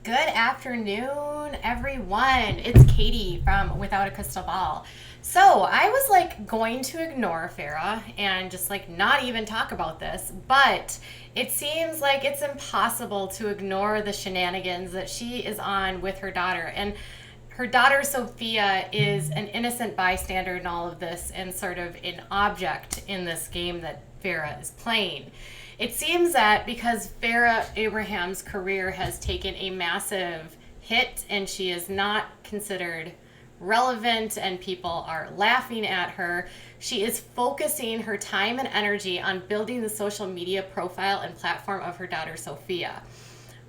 Good afternoon, everyone. It's Katie from Without a Crystal Ball. So I was like going to ignore Farrah and just like not even talk about this, but it seems like it's impossible to ignore the shenanigans that she is on with her daughter. And her daughter Sophia is an innocent bystander in all of this and sort of an object in this game that Farrah is playing. It seems that because Farrah Abraham's career has taken a massive hit and she is not considered relevant and people are laughing at her, she is focusing her time and energy on building the social media profile and platform of her daughter Sophia.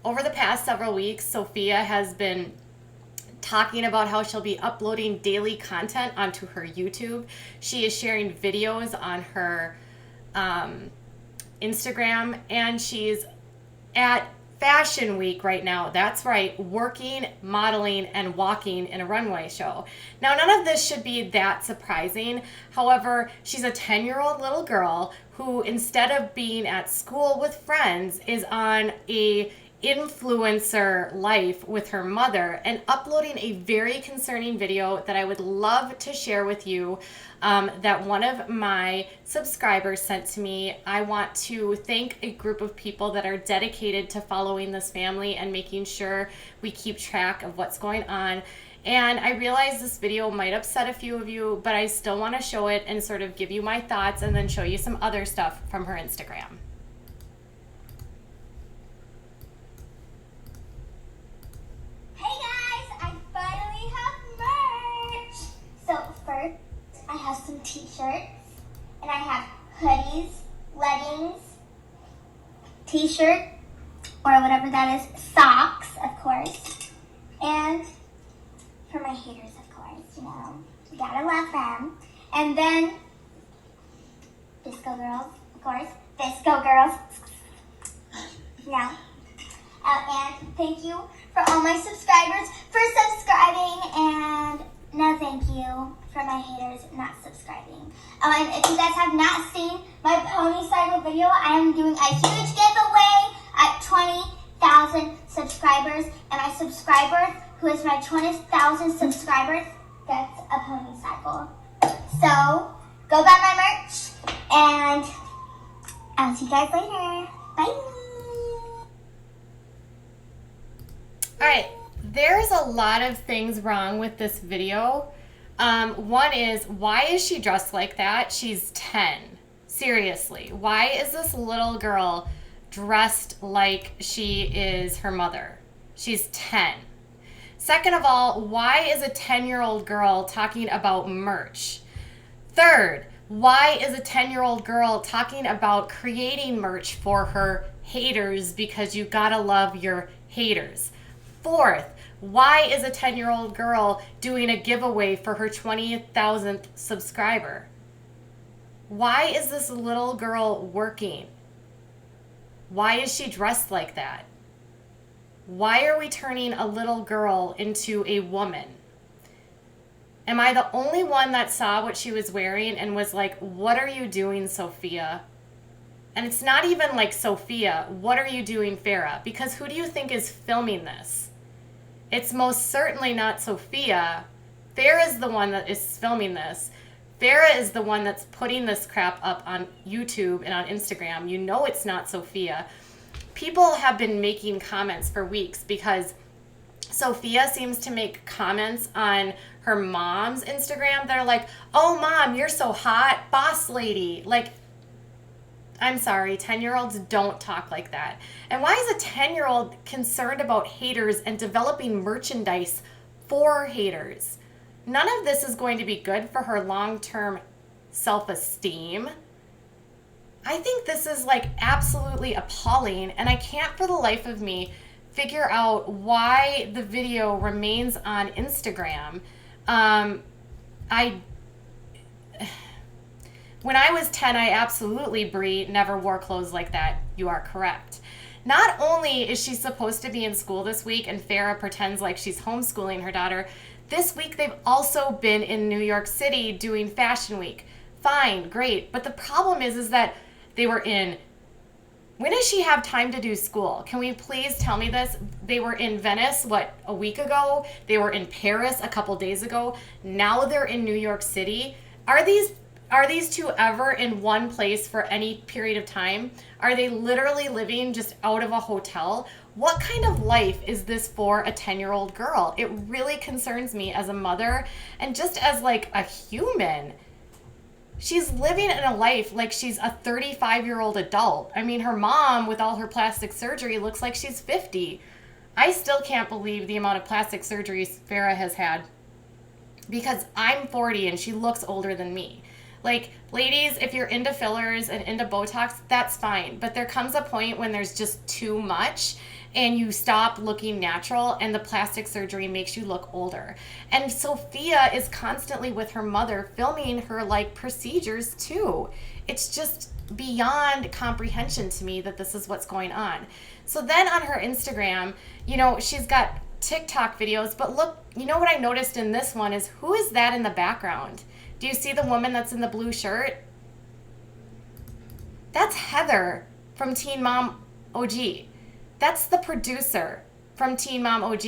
Over the past several weeks, Sophia has been talking about how she'll be uploading daily content onto her YouTube. She is sharing videos on her Instagram, and she's at Fashion Week right now. That's right, working, modeling, and walking in a runway show. Now, none of this should be that surprising. However, she's a 10-year-old little girl who, instead of being at school with friends, is on a influencer life with her mother and uploading a very concerning video that I would love to share with you, that one of my subscribers sent to me. I want to thank a group of people that are dedicated to following this family and making sure we keep track of what's going on. And I realize this video might upset a few of you, but I still want to show it and sort of give you my thoughts and then show you some other stuff from her Instagram. So first, I have some t-shirts, and I have hoodies, leggings, t-shirt, or whatever that is, socks, of course, and for my haters, of course, you gotta love them. And then, disco girls, of course, disco girls, yeah. And thank you for all my subscribers for subscribing, and no thank you for my haters not subscribing. And if you guys have not seen my pony cycle video, I am doing a huge giveaway at 20,000 subscribers. And my subscriber, who is my 20,000 subscribers, gets a pony cycle. So, go buy my merch, and I'll see you guys later. Bye! All right, there's a lot of things wrong with this video. One is, why is she dressed like that? She's 10. Seriously, why is this little girl dressed like she is her mother? She's 10. Second of all, why is a 10-year-old girl talking about merch? Third, why is a 10-year-old girl talking about creating merch for her haters, because you gotta love your haters? Fourth, why is a 10-year-old girl doing a giveaway for her 20,000th subscriber? Why is this little girl working? Why is she dressed like that? Why are we turning a little girl into a woman? Am I the only one that saw what she was wearing and was like, what are you doing, Sophia? And it's not even like, Sophia, what are you doing, Farrah? Because who do you think is filming this? It's most certainly not Sophia. Farrah is the one that is filming this. Farrah is the one that's putting this crap up on YouTube and on Instagram. You know it's not Sophia. People have been making comments for weeks because Sophia seems to make comments on her mom's Instagram that are like, oh, mom, you're so hot, boss lady. Like, I'm sorry, 10-year-olds don't talk like that. And why is a 10-year-old concerned about haters and developing merchandise for haters? None of this is going to be good for her long-term self-esteem. I think this is like absolutely appalling, and I can't for the life of me figure out why the video remains on Instagram. When I was 10, I absolutely, Brie, never wore clothes like that. You are correct. Not only is she supposed to be in school this week and Farrah pretends like she's homeschooling her daughter, this week they've also been in New York City doing Fashion Week. Fine, great. But the problem is that they were in When does she have time to do school? Can we please tell me this? They were in Venice, what, a week ago? They were in Paris a couple days ago. Now they're in New York City. Are these two ever in one place for any period of time? Are they literally living just out of a hotel? What kind of life is this for a 10-year-old girl? It really concerns me as a mother and just as like a human. She's living in a life like she's a 35-year-old adult. I mean, her mom, with all her plastic surgery, looks like she's 50. I still can't believe the amount of plastic surgeries Farrah has had because I'm 40 and she looks older than me. Like, ladies, if you're into fillers and into Botox, that's fine. But there comes a point when there's just too much and you stop looking natural and the plastic surgery makes you look older. And Sophia is constantly with her mother filming her like procedures too. It's just beyond comprehension to me that this is what's going on. So then on her Instagram, you know, she's got TikTok videos, but look, you know what I noticed in this one is who is that in the background? Do you see the woman that's in the blue shirt? That's Heather from Teen Mom OG. That's the producer from Teen Mom OG.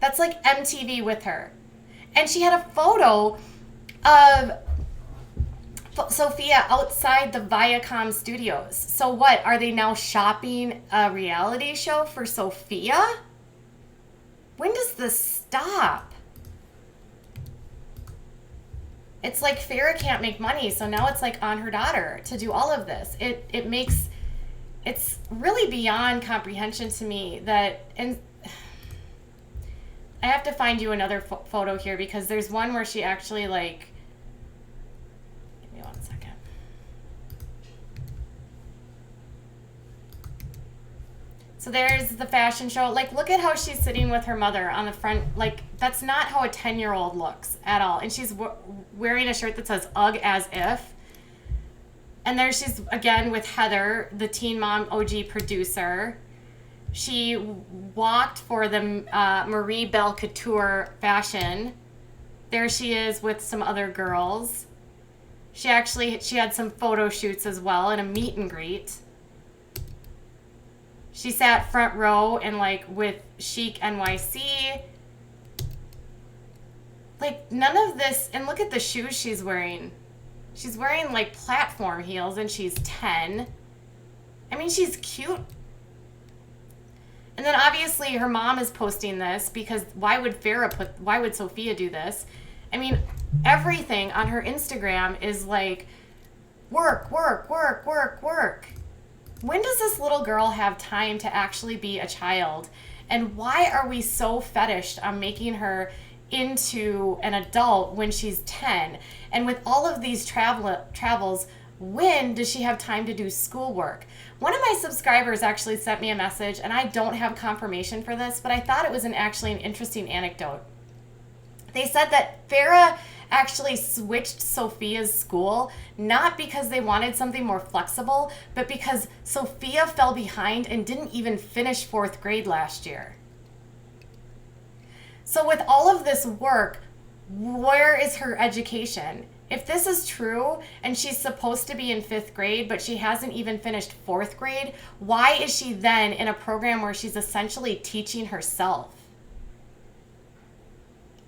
That's like MTV with her. And she had a photo of Sophia outside the Viacom studios. So what, are they now shopping a reality show for Sophia? When does this stop? It's like Farrah can't make money, so now it's like on her daughter to do all of this. It's really beyond comprehension to me that, and I have to find you another photo here because there's one where she actually like, give me 1 second. So there's the fashion show. Like, look at how she's sitting with her mother on the front. Like, that's not how a 10-year-old looks at all. And she's wearing a shirt that says UGG as if. And there she's again with Heather, the Teen Mom OG producer. She walked for the Marie Belle Couture fashion. There she is with some other girls. She had some photo shoots as well and a meet and greet. She sat front row and like with Chic NYC. Like none of this, and look at the shoes she's wearing. She's wearing like platform heels and she's 10. I mean, she's cute. And then obviously her mom is posting this because why would Sophia do this? I mean, everything on her Instagram is like work, work, work, work, work. When does this little girl have time to actually be a child? And why are we so fetished on making her into an adult when she's 10? And with all of these travels, when does she have time to do schoolwork? One of my subscribers actually sent me a message, and I don't have confirmation for this, but I thought it was actually an interesting anecdote. They said that Farrah actually switched Sophia's school, not because they wanted something more flexible, but because Sophia fell behind and didn't even finish 4th grade last year. So with all of this work, where is her education? If this is true and she's supposed to be in 5th grade, but she hasn't even finished 4th grade, why is she then in a program where she's essentially teaching herself?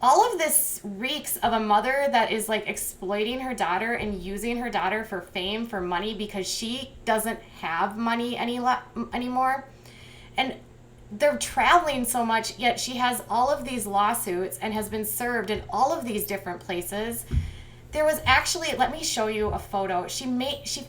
All of this reeks of a mother that is like exploiting her daughter and using her daughter for fame, for money, because she doesn't have money anymore. And they're traveling so much, yet she has all of these lawsuits and has been served in all of these different places. There was actually, let me show you a photo. Farrah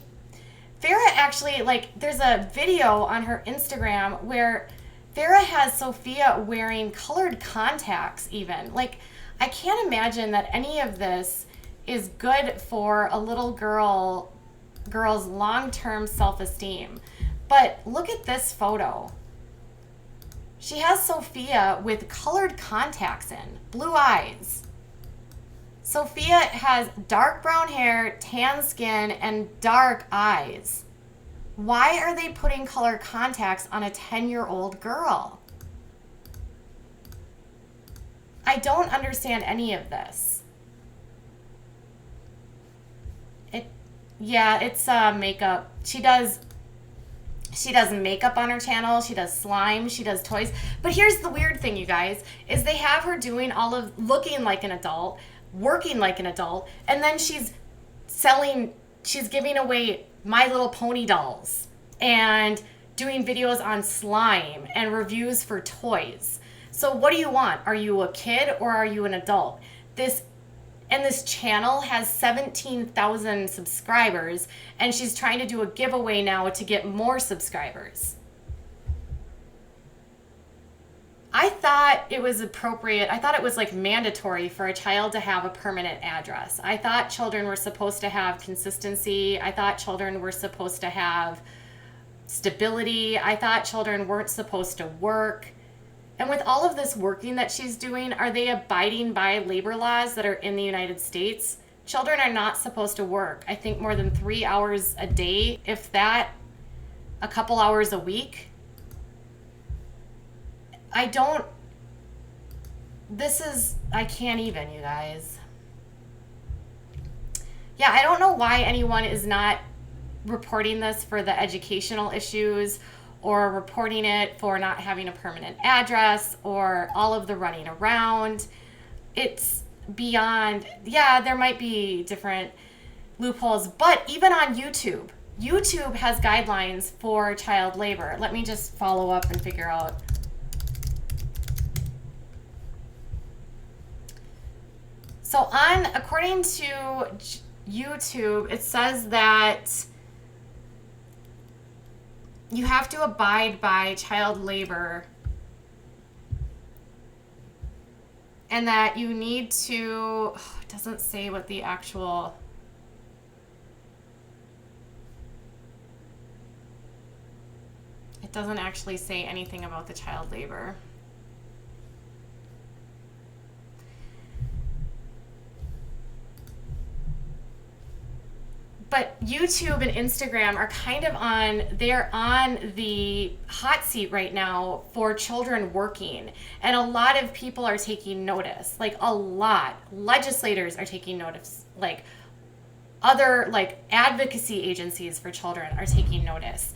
actually, like, there's a video on her Instagram where Farrah has Sophia wearing colored contacts even. Like, I can't imagine that any of this is good for a little girl's long-term self-esteem. But look at this photo. She has Sophia with colored contacts in, blue eyes. Sophia has dark brown hair, tan skin, and dark eyes. Why are they putting color contacts on a 10-year-old girl? I don't understand any of this. It's makeup. She does She does makeup on her channel. She does slime. She does toys. But here's the weird thing, you guys, is they have her doing all of looking like an adult, working like an adult, and then she's giving away My Little Pony dolls and doing videos on slime and reviews for toys. So what do you want? Are you a kid or are you an adult? This channel has 17,000 subscribers, and she's trying to do a giveaway now to get more subscribers. I thought it was appropriate. I thought it was like mandatory for a child to have a permanent address. I thought children were supposed to have consistency. I thought children were supposed to have stability. I thought children weren't supposed to work. And with all of this working that she's doing, are they abiding by labor laws that are in the United States? Children are not supposed to work, I think, more than 3 hours a day, if that, a couple hours a week. I can't even, you guys. Yeah, I don't know why anyone is not reporting this for the educational issues, or reporting it for not having a permanent address, or all of the running around. It's beyond, yeah, there might be different loopholes, but even on YouTube has guidelines for child labor. Let me just follow up and figure out. So according to YouTube, it says that you have to abide by child labor, and that you need to, it doesn't say what the actual, it doesn't actually say anything about the child labor. But YouTube and Instagram are kind of they're on the hot seat right now for children working. And a lot of people are taking notice, like a lot. Legislators are taking notice, like other advocacy agencies for children are taking notice.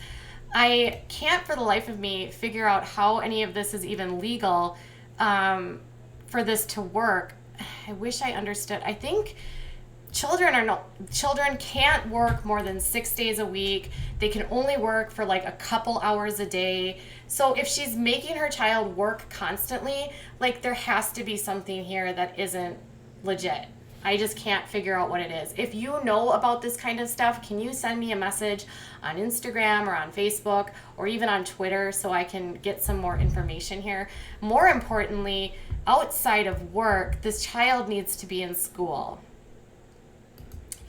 I can't for the life of me figure out how any of this is even legal for this to work. I wish I understood. I think children can't work more than 6 days a week. They can only work for like a couple hours a day. So if she's making her child work constantly, like there has to be something here that isn't legit. I just can't figure out what it is. If you know about this kind of stuff, can you send me a message on Instagram or on Facebook or even on Twitter so I can get some more information here? More importantly, outside of work, this child needs to be in school.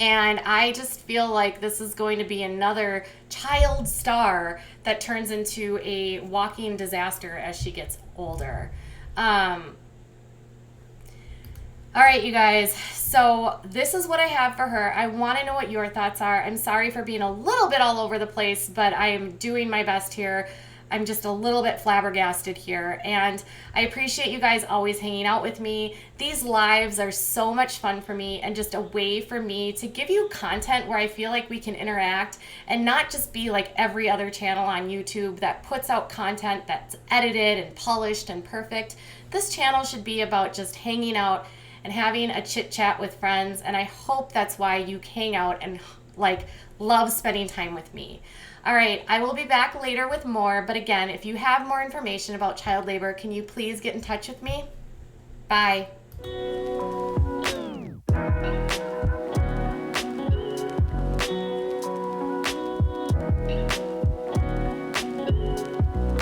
And I just feel like this is going to be another child star that turns into a walking disaster as she gets older. All right, you guys. So this is what I have for her. I want to know what your thoughts are. I'm sorry for being a little bit all over the place, but I am doing my best here. I'm just a little bit flabbergasted here, and I appreciate you guys always hanging out with me. These lives are so much fun for me and just a way for me to give you content where I feel like we can interact and not just be like every other channel on YouTube that puts out content that's edited and polished and perfect. This channel should be about just hanging out and having a chit chat with friends, and I hope that's why you hang out and love spending time with me. All right, I will be back later with more, but again, if you have more information about child labor, can you please get in touch with me? Bye.